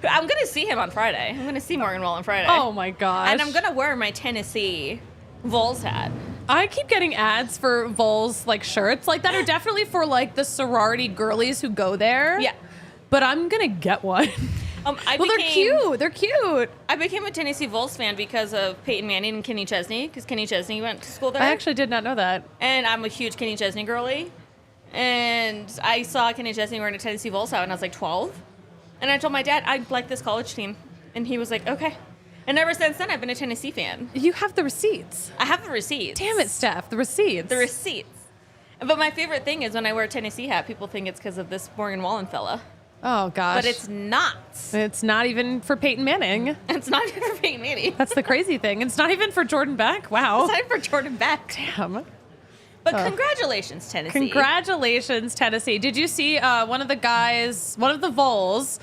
I'm gonna see him on Friday. I'm gonna see Morgan Wallen Friday. Oh, my gosh. And I'm gonna wear my Tennessee Vols hat. I keep getting ads for Vols, like, shirts like that are definitely for, like, the sorority girlies who go there. Yeah. But I'm going to get one. They're cute. They're cute. I became a Tennessee Vols fan because of Peyton Manning and Kenny Chesney, because Kenny Chesney went to school there. I actually did not know that. And I'm a huge Kenny Chesney girly. And I saw Kenny Chesney wearing a Tennessee Vols hat when I was like 12. And I told my dad, I like this college team. And he was like, okay. And ever since then, I've been a Tennessee fan. You have the receipts. I have the receipts. Damn it, Steph. The receipts. The receipts. But my favorite thing is when I wear a Tennessee hat, people think it's because of this Morgan Wallen fella. Oh, gosh. But it's not. It's not even for Peyton Manning. It's not even for Peyton Manning. That's the crazy thing. It's not even for Jordan Beck. Wow. It's not even for Jordan Beck. Damn. But congratulations, Tennessee. Congratulations, Tennessee. Did you see one of the Vols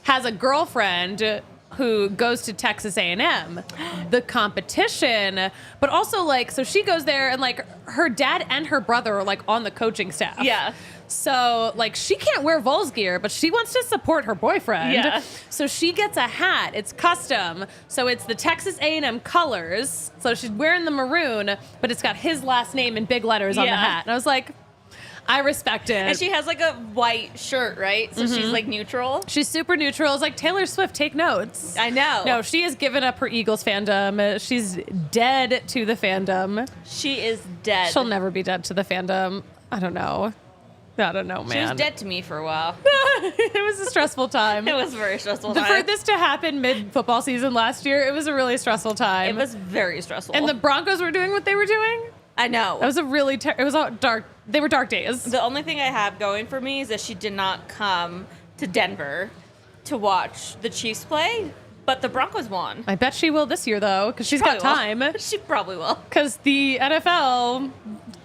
has a girlfriend who goes to Texas A&M, the competition, but also, like, so she goes there and, like, her dad and her brother are, like, on the coaching staff. Yeah. So, like, she can't wear Vols gear, but she wants to support her boyfriend. Yeah. So she gets a hat. It's custom. So it's the Texas A&M colors. So she's wearing the maroon, but it's got his last name in big letters on the hat. And I was like, I respect it. And she has, like, a white shirt, right? So she's, like, neutral. She's super neutral. It's like, Taylor Swift, take notes. I know. No, she has given up her Eagles fandom. She's dead to the fandom. She is dead. She'll never be dead to the fandom. I don't know, man. She was dead to me for a while. It was a stressful time. It was a very stressful For time. this to happen mid-football season last year, it was a really stressful time. It was very stressful. And the Broncos were doing what they were doing. I know. It was a really it was a dark. They were dark days. The only thing I have going for me is that she did not come to Denver to watch the Chiefs play, but the Broncos won. I bet she will this year, though, because she's got time. She probably will. Because the NFL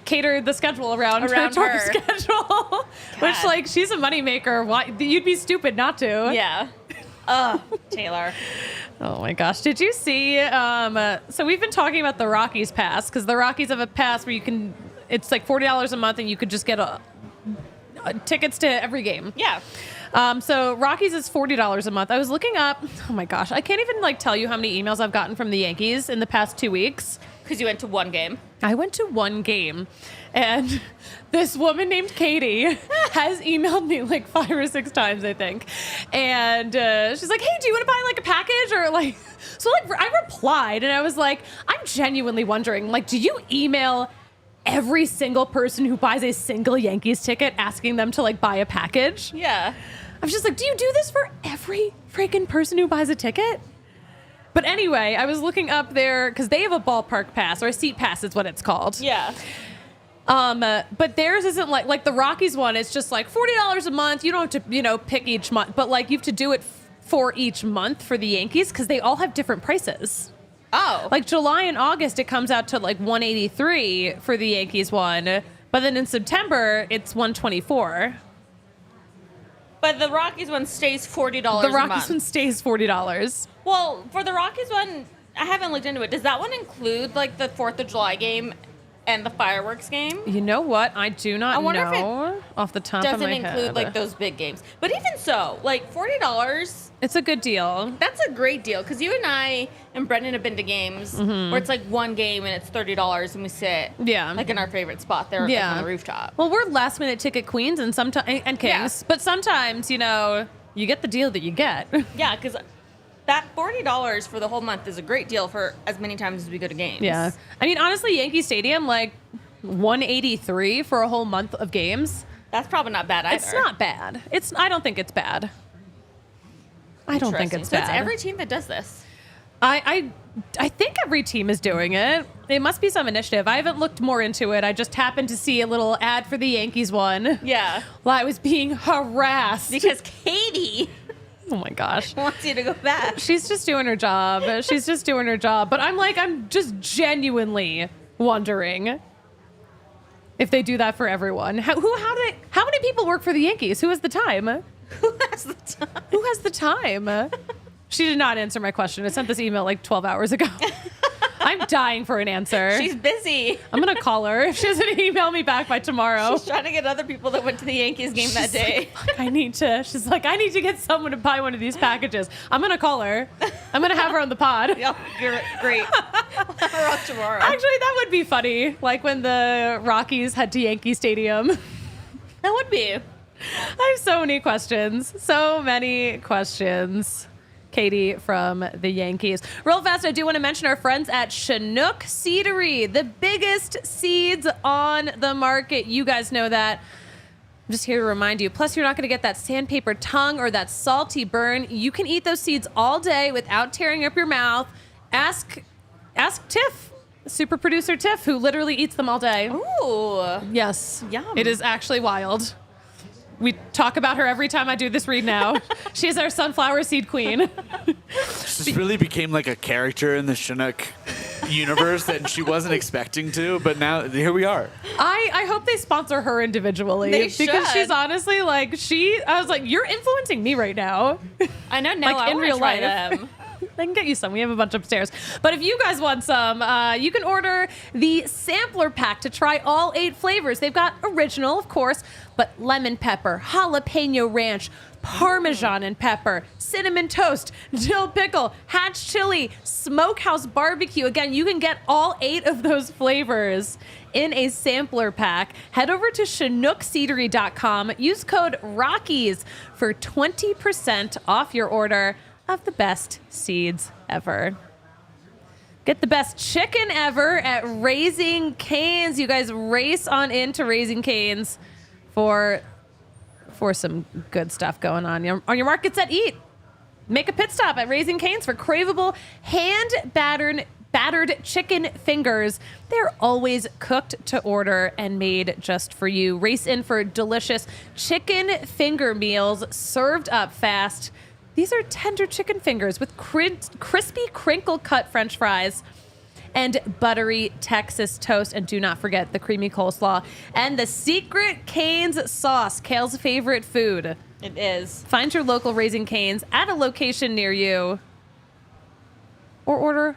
catered the schedule around her tour schedule, which, like, she's a moneymaker. Why? You'd be stupid not to. Yeah. Taylor. Oh my gosh. Did you see? So we've been talking about the Rockies pass, because the Rockies have a pass where you can, it's like $40 a month and you could just get tickets to every game. Yeah. So Rockies is $40 a month. I was looking up, oh my gosh, I can't even, like, tell you how many emails I've gotten from the Yankees in the past 2 weeks. Because you went to one game. I went to one game, and this woman named Katie has emailed me like 5 or 6 times, I think. And she's like, hey, do you want to buy, like, a package? Or, like, so, like, I replied, and I was like, I'm genuinely wondering, like, do you email every single person who buys a single Yankees ticket asking them to, like, buy a package? Yeah. I was just like, do you do this for every freaking person who buys a ticket? But anyway, I was looking up there because they have a ballpark pass, or a seat pass is what it's called. Yeah. But theirs isn't like the Rockies one. It's just like $40 a month. You don't have to, pick each month, but, like, you have to do it for each month for the Yankees because they all have different prices. Oh. Like July and August, it comes out to like $183 for the Yankees one, but then in September it's $124. But the Rockies one stays $40 a month. The Rockies one stays $40. Well, for the Rockies one, I haven't looked into it. Does that one include, like, the 4th of July game and the fireworks game? You know what? I do not know off the top of my head. Doesn't include, like, those big games. But even so, like, $40... It's a good deal. That's a great deal, because you and I and Brendan have been to games where it's like one game and it's $30 and we sit like in our favorite spot there like, on the rooftop. Well, we're last minute ticket queens and sometimes kings, but sometimes, you get the deal that you get. Yeah, because that $40 for the whole month is a great deal for as many times as we go to games. Yeah. I mean, honestly, Yankee Stadium, like $183 for a whole month of games. That's probably not bad either. It's not bad. I don't think it's bad. I don't think it's bad. So it's every team that does this. I think every team is doing it. It must be some initiative. I haven't looked more into it. I just happened to see a little ad for the Yankees one. Yeah. While I was being harassed. Because Katie... Oh my gosh. Wants you to go back. She's just doing her job. But I'm just genuinely wondering if they do that for everyone. How many people work for the Yankees? Who has the time? Who has the time? Who has the time? She did not answer my question. I sent this email like 12 hours ago. I'm dying for an answer. She's busy. I'm going to call her if she doesn't email me back by tomorrow. She's trying to get other people that went to the Yankees game that day. Like, I need to get someone to buy one of these packages. I'm going to call her. I'm going to have her on the pod. Yeah, you're great. We'll have her on tomorrow. Actually, that would be funny. Like when the Rockies head to Yankee Stadium. That would be. I have so many questions. So many questions. Katie from the Yankees. Real fast, I do want to mention our friends at Chinook Seedery, the biggest seeds on the market. You guys know that. I'm just here to remind you. Plus, you're not going to get that sandpaper tongue or that salty burn. You can eat those seeds all day without tearing up your mouth. Ask Tiff, super producer Tiff, who literally eats them all day. Ooh. Yes. Yum. It is actually wild. We talk about her every time I do this read now. She's our sunflower seed queen. She really became like a character in the Chinook universe that she wasn't expecting to, but now here we are. I hope they sponsor her individually. They because should. she's honestly like, I was like, you're influencing me right now. I know now. Like, I in want real to try life. them. I can get you some. We have a bunch upstairs. But if you guys want some, you can order the sampler pack to try all 8 flavors. They've got original, of course, but lemon pepper, jalapeno ranch, Parmesan and pepper, cinnamon toast, dill pickle, hatch chili, smokehouse barbecue. Again, you can get all 8 of those flavors in a sampler pack. Head over to ChinookSeedery.com. Use code ROCKIES for 20% off your order of the best seeds ever. Get the best chicken ever at Raising Cane's. You guys race on into Raising Cane's for some good stuff going on your market. Set eat. Make a pit stop at Raising Cane's for craveable battered chicken fingers. They're always cooked to order and made just for you. Race in for delicious chicken finger meals served up fast. These are tender chicken fingers with crispy crinkle-cut French fries and buttery Texas toast. And do not forget the creamy coleslaw and the secret Cane's sauce, Kale's favorite food. It is. Find your local Raising Cane's at a location near you or order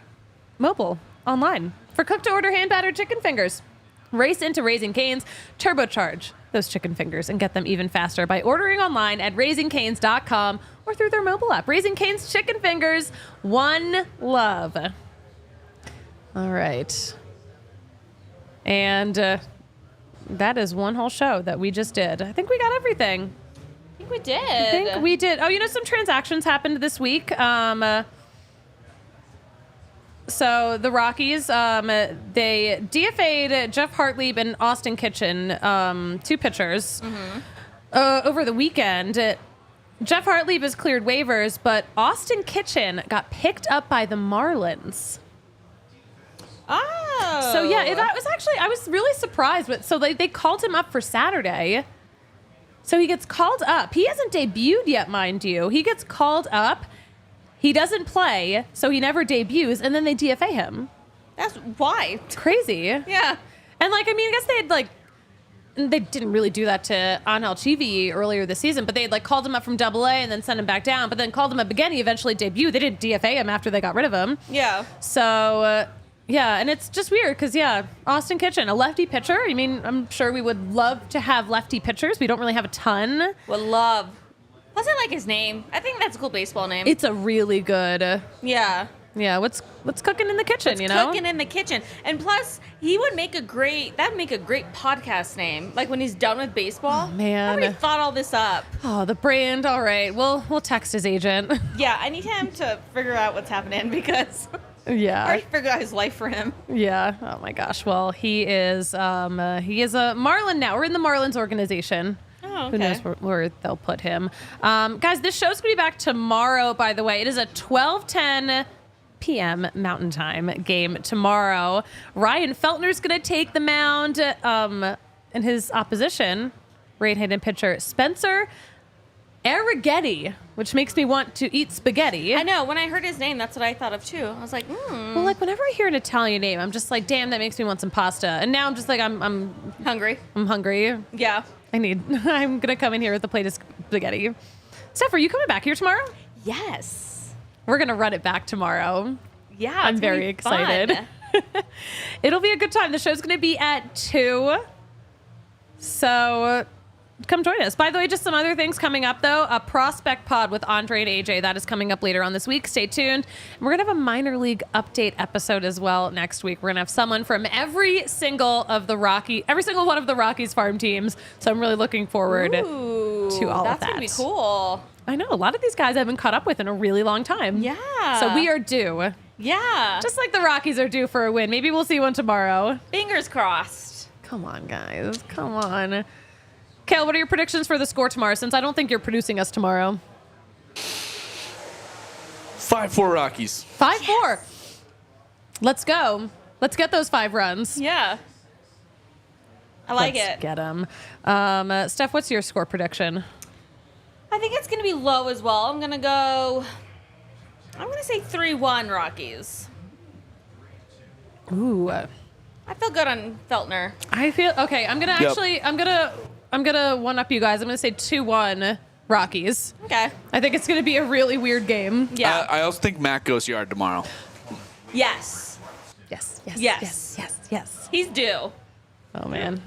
mobile online for cook-to-order hand-battered chicken fingers. Race into Raising Cane's, turbocharge those chicken fingers and get them even faster by ordering online at raisingcanes.com or through their mobile app. Raising Cane's chicken fingers, one love. All right. And that is one whole show that we just did. I think we got everything. I think we did. Oh, some transactions happened this week. So the Rockies, they DFA'd Jeff Hartlieb and Austin Kitchen, 2 pitchers, over the weekend. Jeff Hartlieb has cleared waivers, but Austin Kitchen got picked up by the Marlins. Oh. So, yeah, that was actually, I was really surprised. So they called him up for Saturday. So he gets called up. He hasn't debuted yet, mind you. He gets called up. He doesn't play, so he never debuts, and then they DFA him. That's why. It's crazy. Yeah. And, I guess they had, they didn't really do that to ALLCITY earlier this season, but they had, called him up from AA and then sent him back down, but then called him up again. He eventually debuted. They didn't DFA him after they got rid of him. Yeah. So, yeah, and it's just weird because, Austin Kitchen, a lefty pitcher. I mean, I'm sure we would love to have lefty pitchers. We don't really have a ton. Would love. Plus, I like his name. I think that's a cool baseball name. It's a really good... Yeah. Yeah, what's cooking in the kitchen, Cooking in the kitchen. And plus, he would make a great podcast name. Like when he's done with baseball. Oh, man. Nobody thought all this up. Oh, the brand. All right. We'll text his agent. Yeah, I need him to figure out what's happening because I Yeah. already figured out his life for him. Yeah. Oh my gosh. Well, he is a Marlin now. We're in the Marlins organization. Oh, okay. Who knows where they'll put him. Guys, this show's going to be back tomorrow, by the way. It is a 12:10 p.m. Mountain Time game tomorrow. Ryan Feltner's going to take the mound in his opposition, right-handed pitcher Spencer Arrighetti, which makes me want to eat spaghetti. I know. When I heard his name, that's what I thought of, too. I was like, Well, whenever I hear an Italian name, I'm just like, damn, that makes me want some pasta. And now I'm just like, I'm hungry. hungry. Yeah. I'm going to come in here with a plate of spaghetti. Steph, are you coming back here tomorrow? Yes. We're going to run it back tomorrow. Yeah. I'm very excited. It'll be a good time. The show's going to be at 2. So come join us. By the way, just some other things coming up, though. A prospect pod with Andre and AJ. That is coming up later on this week. Stay tuned. And we're going to have a minor league update episode as well next week. We're going to have someone from every single one of the Rockies farm teams. So I'm really looking forward to all of that. That's going to be cool. I know. A lot of these guys I've been caught up with in a really long time. Yeah. So we are due. Yeah. Just like the Rockies are due for a win. Maybe we'll see one tomorrow. Fingers crossed. Come on, guys. Come on. Kale, what are your predictions for the score tomorrow, since I don't think you're producing us tomorrow? 5-4 Rockies. 5-4. Let's go. Let's get those 5 runs. Yeah. I like Let's it. get them. Steph, what's your score prediction? I think it's going to be low as well. I'm going to say 3-1 Rockies. Ooh. I feel good on Feltner. I feel okay. I'm gonna one up you guys. I'm gonna say 2-1 Rockies. Okay. I think it's gonna be a really weird game. Yeah. I also think Matt goes yard tomorrow. Yes. Yes. He's due. Oh man.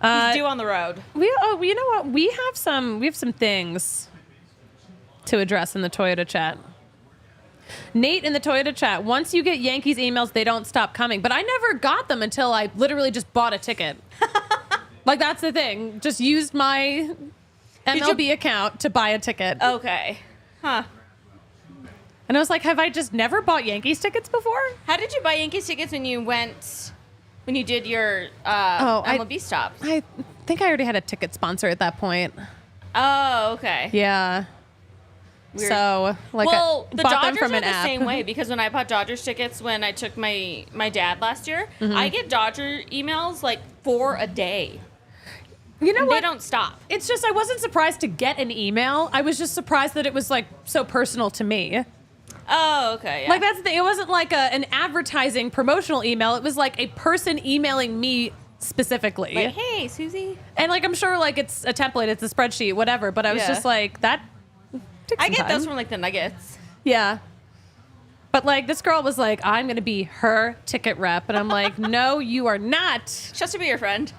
He's due on the road. You know what? We have some things to address in the Toyota chat. Nate in the Toyota chat, once you get Yankees emails, they don't stop coming. But I never got them until I literally just bought a ticket. Like, that's the thing. Just used my MLB account to buy a ticket. Okay. Huh. And I was like, have I just never bought Yankees tickets before? How did you buy Yankees tickets when you did your MLB stop? I think I already had a ticket sponsor at that point. Oh, okay. Yeah. Weird. So, like, well, I the bought them Dodgers from are an the app. same way, because when I bought Dodgers tickets when I took my dad last year, I get Dodger emails like for a day. You know And what? They don't stop. It's just I wasn't surprised to get an email. I was just surprised that it was like so personal to me. Oh, okay. Yeah. Like, that's the thing. It wasn't like an advertising promotional email. It was like a person emailing me specifically. like, hey, Susie. And like, I'm sure like it's a template, it's a spreadsheet, whatever. But I was Yeah. just like, that took I some get time. those from like the Nuggets. Yeah. But like, this girl was like, I'm going to be her ticket rep. And I'm like, no, you are not. She has to be your friend.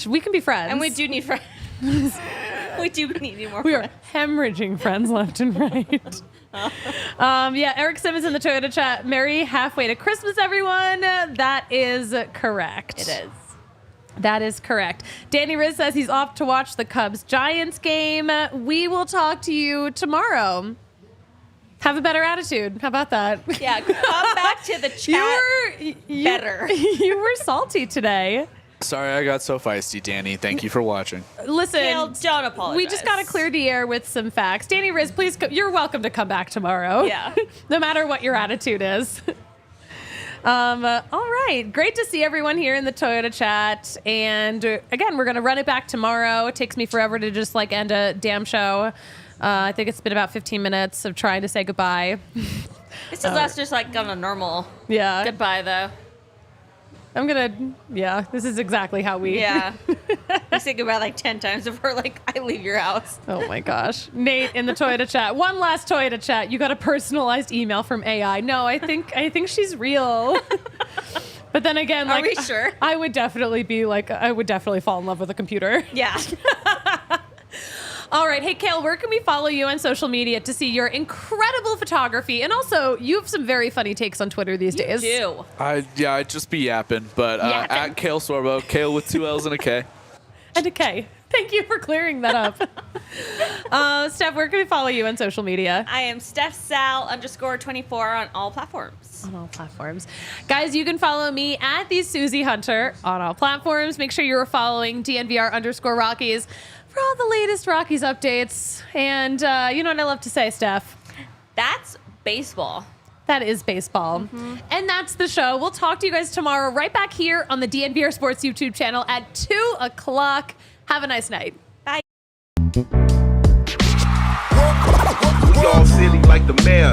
We can be friends. And we do need friends. We do need more We friends. are hemorrhaging friends left and right. Yeah, Eric Simmons in the Toyota chat. Merry halfway to Christmas, everyone. That is correct. It is. That is correct. Danny Riz says he's off to watch the Cubs-Giants game. We will talk to you tomorrow. Have a better attitude. How about that? Yeah, come back to the chat. Better. You were salty today. Sorry I got so feisty, Danny. Thank you for watching. Listen, Gail, don't apologize. we just got to clear the air with some facts. Danny Riz, please, you're welcome to come back tomorrow. Yeah. No matter what your attitude is. All right. Great to see everyone here in the Toyota chat. And again, we're going to run it back tomorrow. It takes me forever to just like end a damn show. I think it's been about 15 minutes of trying to say goodbye. This is us just like on a normal Yeah. goodbye, though. This is exactly how we. Yeah. We say goodbye like 10 times before like I leave your house. Oh my gosh. Nate in the Toyota chat. One last Toyota chat. You got a personalized email from AI. No, I think she's real. But then again, like, Are we sure? I would definitely fall in love with a computer. Yeah. All right. Hey, Kale, where can we follow you on social media to see your incredible photography? And also, you have some very funny takes on Twitter these days. You. I'd just be yapping, but Yapping. at Kale Sorbo, Kale with 2 L's and a K. And a K. Thank you for clearing that up. Steph, where can we follow you on social media? I am StephSal_24 on all platforms. On all platforms. Guys, you can follow me at the Suzie Hunter on all platforms. Make sure you're following DNVR_Rockies for all the latest Rockies updates. And you know what I love to say, Steph? That's baseball. That is baseball. Mm-hmm. And that's the show. We'll talk to you guys tomorrow right back here on the DNVR Sports YouTube channel at 2 o'clock. Have a nice night. Bye. We all silly like the mayor.